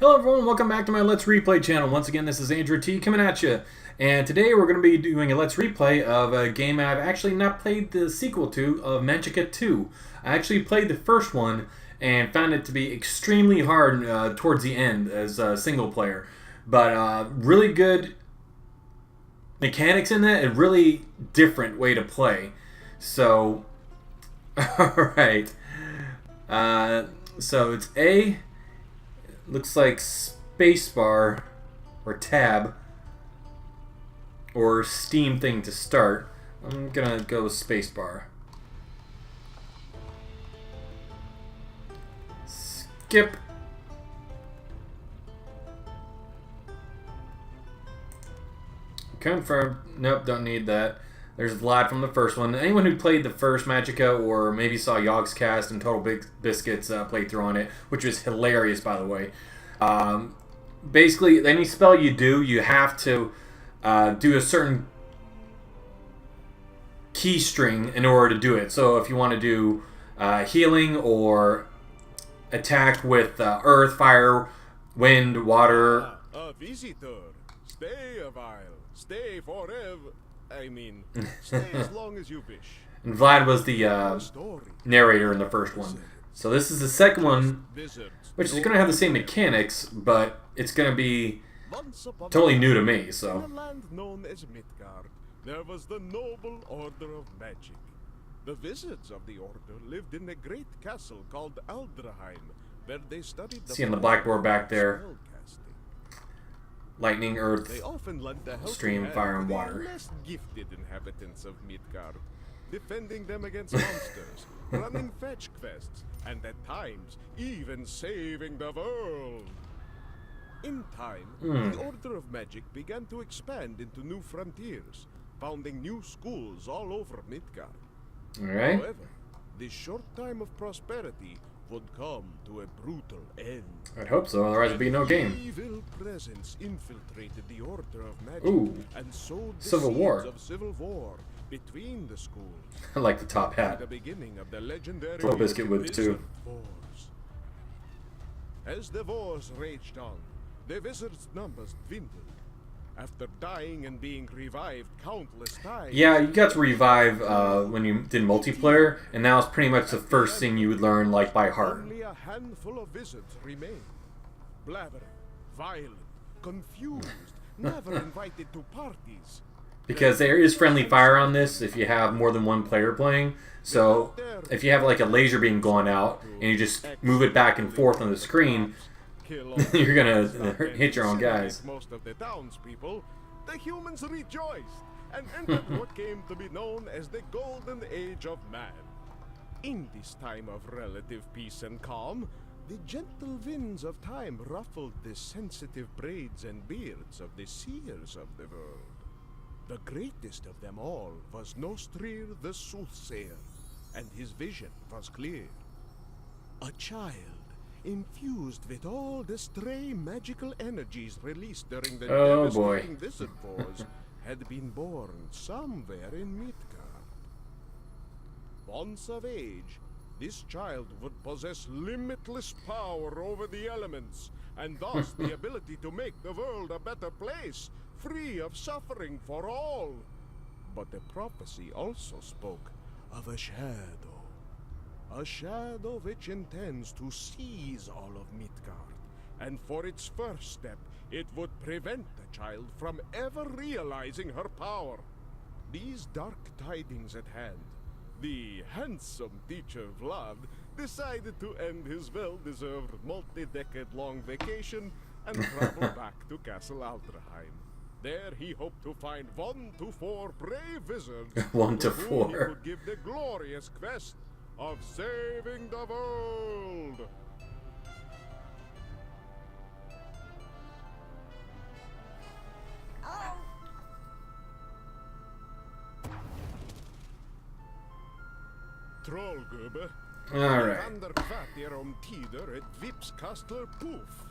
Hello everyone, welcome back to my Let's Replay channel. Once again, this is Andrew T coming at you. And today we're going to be doing a Let's Replay of a game I've actually not played the sequel to, of Magicka 2. I actually played the first one and found it to be extremely hard towards the end as a single player. But really good mechanics in that, a really different way to play. So, alright. So it's A. Looks like spacebar or tab or Steam thing to start. I'm gonna go spacebar. Skip. Confirm. Nope, don't need that. There's a lot from the first one. Anyone who played the first Magicka or maybe saw Yogg's cast and Total Big Biscuits playthrough on it, which was hilarious, by the way. Basically, any spell you do, you have to do a certain key string in order to do it. So if you want to do healing or attack with earth, fire, wind, water. A visitor. Stay a while. Stay forever. I mean, stay as long as you wish. And Vlad was the narrator in the first one. So this is the second one, which is going to have the same mechanics, but it's going to be totally new to me. So. In a land known as Midgard, there was the noble order of magic. The wizards of the order lived in a great castle called Aldraheim, where they studied the See on the blackboard back there. spellcasting. Lightning, earth, They often lent a helping stream, hand fire, and to the water. less gifted inhabitants of Midgard, defending them against monsters, running fetch quests, and at times even saving the world. In time, the Order of Magic began to expand into new frontiers, founding new schools all over Midgard. Alright. However, this short time of prosperity would come to a brutal end. I'd hope so, otherwise it'd be no game. Evil presence infiltrated the Order of Magic Ooh. and sowed the Civil seeds War. of civil war between the schools. I like the top At hat. the beginning of the legendary Little Biscuit would too. Wizard Wars. As the wars raged on, the wizards' numbers dwindled. After dying and being revived countless times. Yeah, you got to revive when you did multiplayer, and that was pretty much the first thing you would learn, like, by heart. Only a handful of wizards remained. Blabbering, violent, confused, never invited to parties. Because there is friendly fire on this if you have more than one player playing. So, if you have, like, a laser beam going out, and you just move it back and forth on the screen, you're gonna hit your own guys. Most of the townspeople, the humans rejoiced and entered what came to be known as the Golden Age of Man. In this time of relative peace and calm, the gentle winds of time ruffled the sensitive braids and beards of the seers of the world. The greatest of them all was Nostrir the Soothsayer, and his vision was clear. A child, infused with all the stray magical energies released during the devastating wizard wars, had been born somewhere in Midgard. Once of age, this child would possess limitless power over the elements, and thus the ability to make the world a better place, free of suffering for all. But the prophecy also spoke of a shadow. A shadow which intends to seize all of Midgard, and for its first step, it would prevent the child from ever realizing her power. These dark tidings at hand, the handsome teacher Vlad decided to end his well-deserved multi-decade-long vacation and travel back to Castle Aldraheim. There he hoped to find 1 to 4 brave wizards 1 to whom he 4. could give the glorious quest of saving the world. Trollgubbe. Alright. Ander kvarter om tider ett vipskastler poof.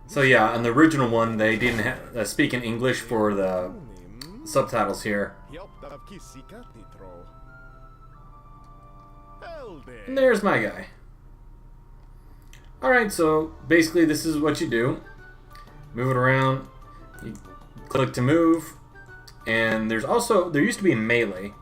So yeah, on the original one, they didn't speak in English for the subtitles here. Hjälpt av kissikatti tro. And there's my guy. Alright, so basically this is what you do. Move it around. You click to move. And there used to be melee.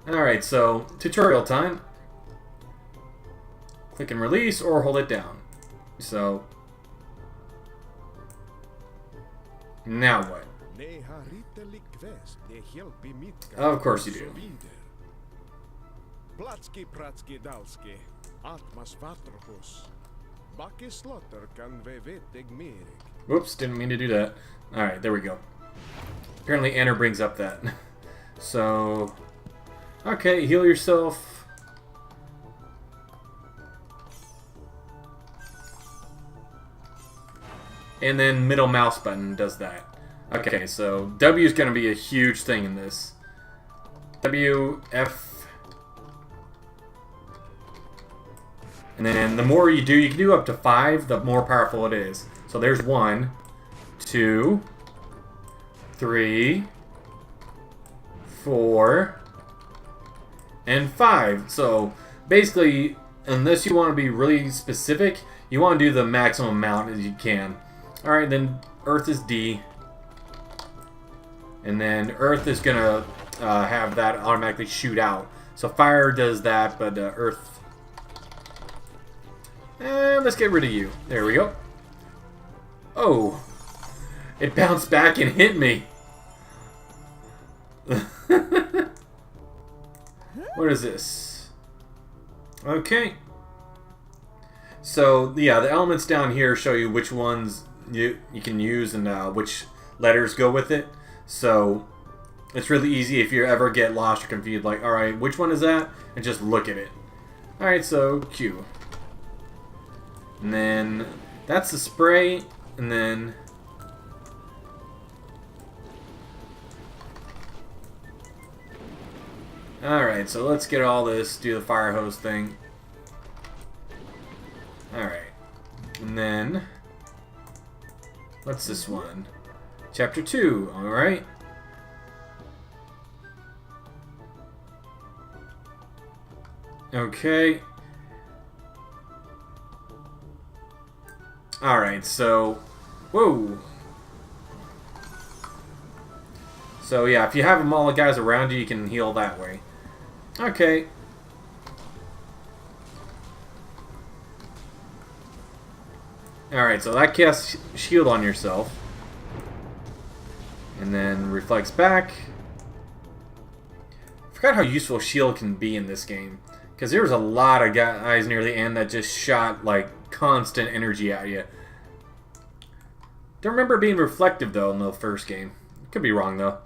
Alright, so tutorial time. Click and release or hold it down. So, now what? Of course you do. Platski pratski dalski, atmas vatrpus. Baki slotter kan vevetig mirik. Whoops, didn't mean to do that. Alright, there we go. Apparently Anna brings up that. So, okay, heal yourself. And then middle mouse button does that. Okay, so W is going to be a huge thing in this. W, F. And then the more you do, you can do up to 5, the more powerful it is. So there's 1, 2, 3, 4, and 5. So basically, unless you want to be really specific, you want to do the maximum amount as you can. Alright, then Earth is D. And then Earth is going to have that automatically shoot out. So Fire does that, but Earth... And let's get rid of you. There we go. Oh. It bounced back and hit me. What is this? Okay. So, yeah, the elements down here show you which ones you can use and which letters go with it. So, it's really easy if you ever get lost or confused, like, alright, which one is that? And just look at it. Alright, so, Q. And then, that's the spray, and then... Alright, so let's get all this, do the fire hose thing. Alright. And then... What's this one? Chapter 2, alright. Okay. Alright, so... Whoa! So yeah, if you have them all the guys around you, you can heal that way. Okay. Alright, so that casts shield on yourself. And then reflects back. I forgot how useful shield can be in this game. Because there was a lot of guys near the end that just shot, like, constant energy at you. Don't remember it being reflective, though, in the first game. Could be wrong, though.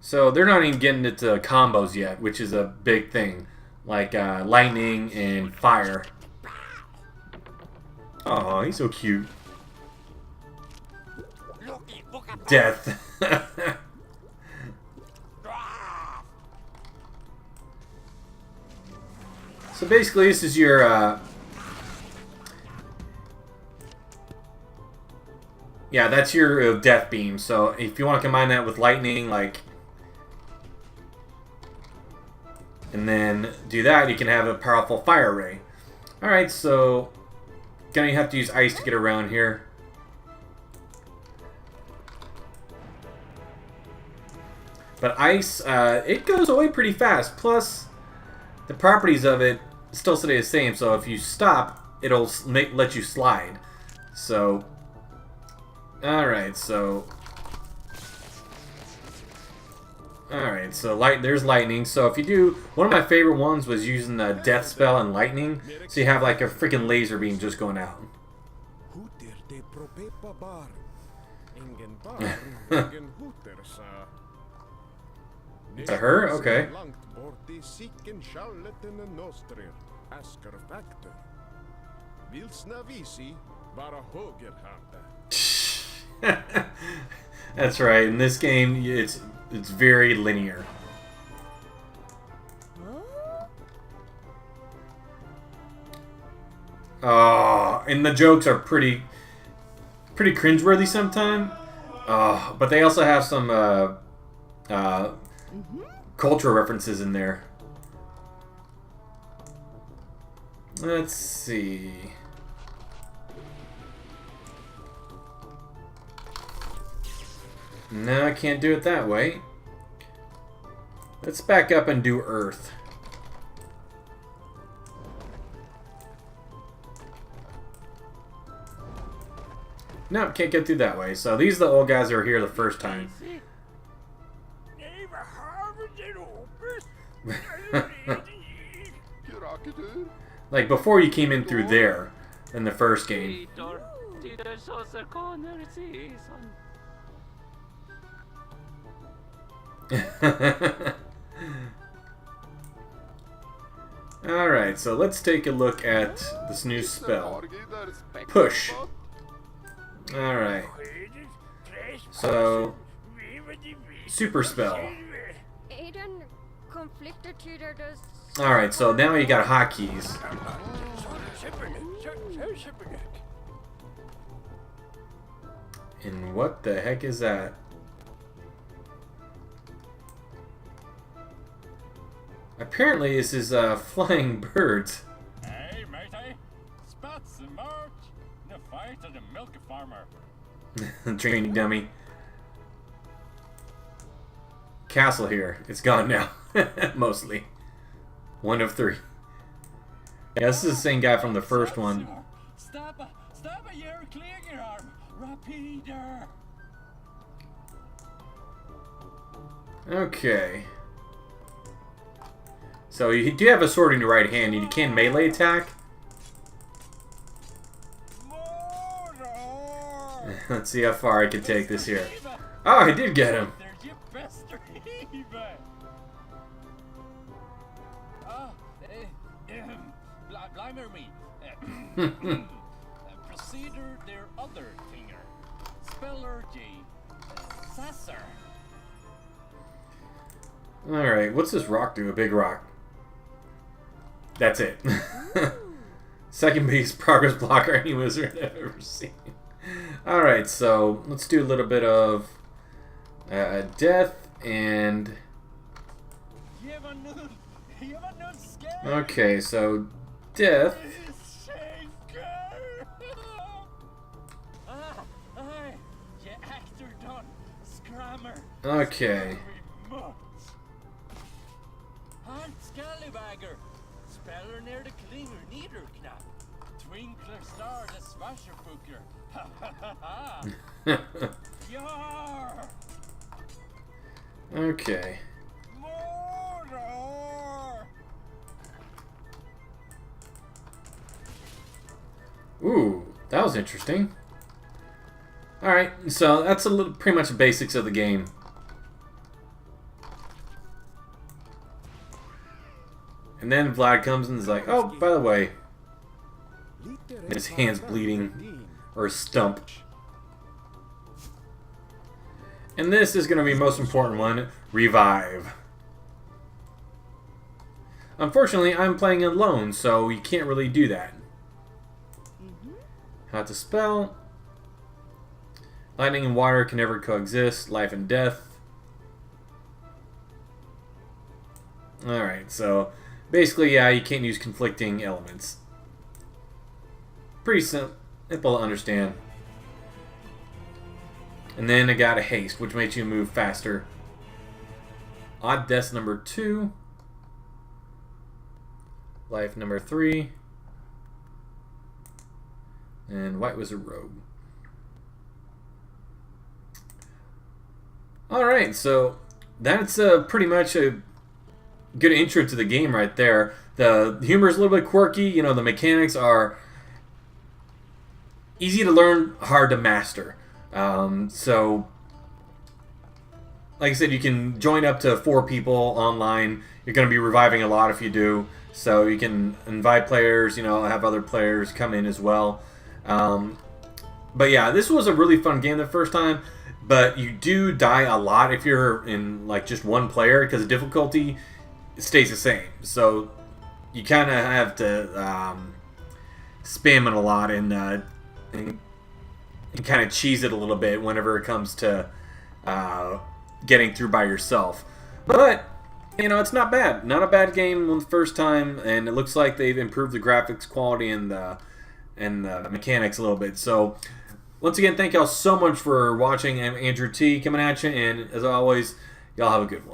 So, they're not even getting into combos yet, which is a big thing. Like, lightning and fire. Oh, he's so cute. Death. So basically, this is your yeah, that's your death beam. So if you want to combine that with lightning, like, and then do that, you can have a powerful fire ray. All right, so gonna have to use ice to get around here. But ice, it goes away pretty fast. Plus, the properties of it still stay the same. So if you stop, it'll let you slide. So, alright, so... Alright, so there's lightning. So if you do... One of my favorite ones was using the death spell and lightning. So you have like a freaking laser beam just going out. To her? Okay. That's right. In this game, it's very linear. Oh, and the jokes are pretty cringeworthy sometimes. Oh, but they also have some cultural references in there. Let's see. No, I can't do it that way. Let's back up and do Earth. No, can't get through that way. So these are the old guys that were here the first time. Like before you came in through there in the first game. Alright, so let's take a look at this new spell. Push. Alright. So, super spell. Alright, so now you got hotkeys. And what the heck is that? Apparently this is flying birds. Hey, matey. Spots the march. The fight of the milk farmer. Training dummy. Castle here. It's gone now. Mostly. 1 of 3. Yeah, this is the same guy from the first one. Stop your clinger arm. Rapider. Okay. So you do have a sword in your right hand. You can melee attack. Let's see how far I can take this here. Oh, I did get him. Procedure their other finger. Speller J. Sasser. Alright, what's this rock do? A big rock. That's it. Second base progress blocker any wizard I've ever seen. Alright, so let's do a little bit of death and... Okay, so death. Okay. Speller near the klinger neither knap. Twinkler star the swasherpooker. Ha ha ha ha. Yar. Okay. Mordor. Ooh, that was interesting. Alright, so that's a little pretty much the basics of the game. And then Vlad comes and is like, oh, by the way, his hand's bleeding, or his stump. And this is going to be the most important one, revive. Unfortunately, I'm playing alone, so you can't really do that. How to spell. Lightning and water can never coexist, life and death. Alright, so... basically, yeah, you can't use conflicting elements. Pretty simple to understand. And then I got a haste, which makes you move faster. Odd death number 2. Life number 3. And white wizard rogue. Alright, so that's pretty much a good intro to the game right there. The humor is a little bit quirky. You know, the mechanics are easy to learn, hard to master. So, like I said, you can join up to 4 people online. You're going to be reviving a lot if you do. So you can invite players, you know, have other players come in as well. But yeah, this was a really fun game the first time. But you do die a lot if you're in like just one player because the difficulty stays the same. So you kind of have to spam it a lot and kind of cheese it a little bit whenever it comes to getting through by yourself. But you know, it's not bad. Not a bad game the first time, and it looks like they've improved the graphics quality and the mechanics a little bit. So, once again, thank y'all so much for watching. I'm Andrew T coming at you, and as always, y'all have a good one.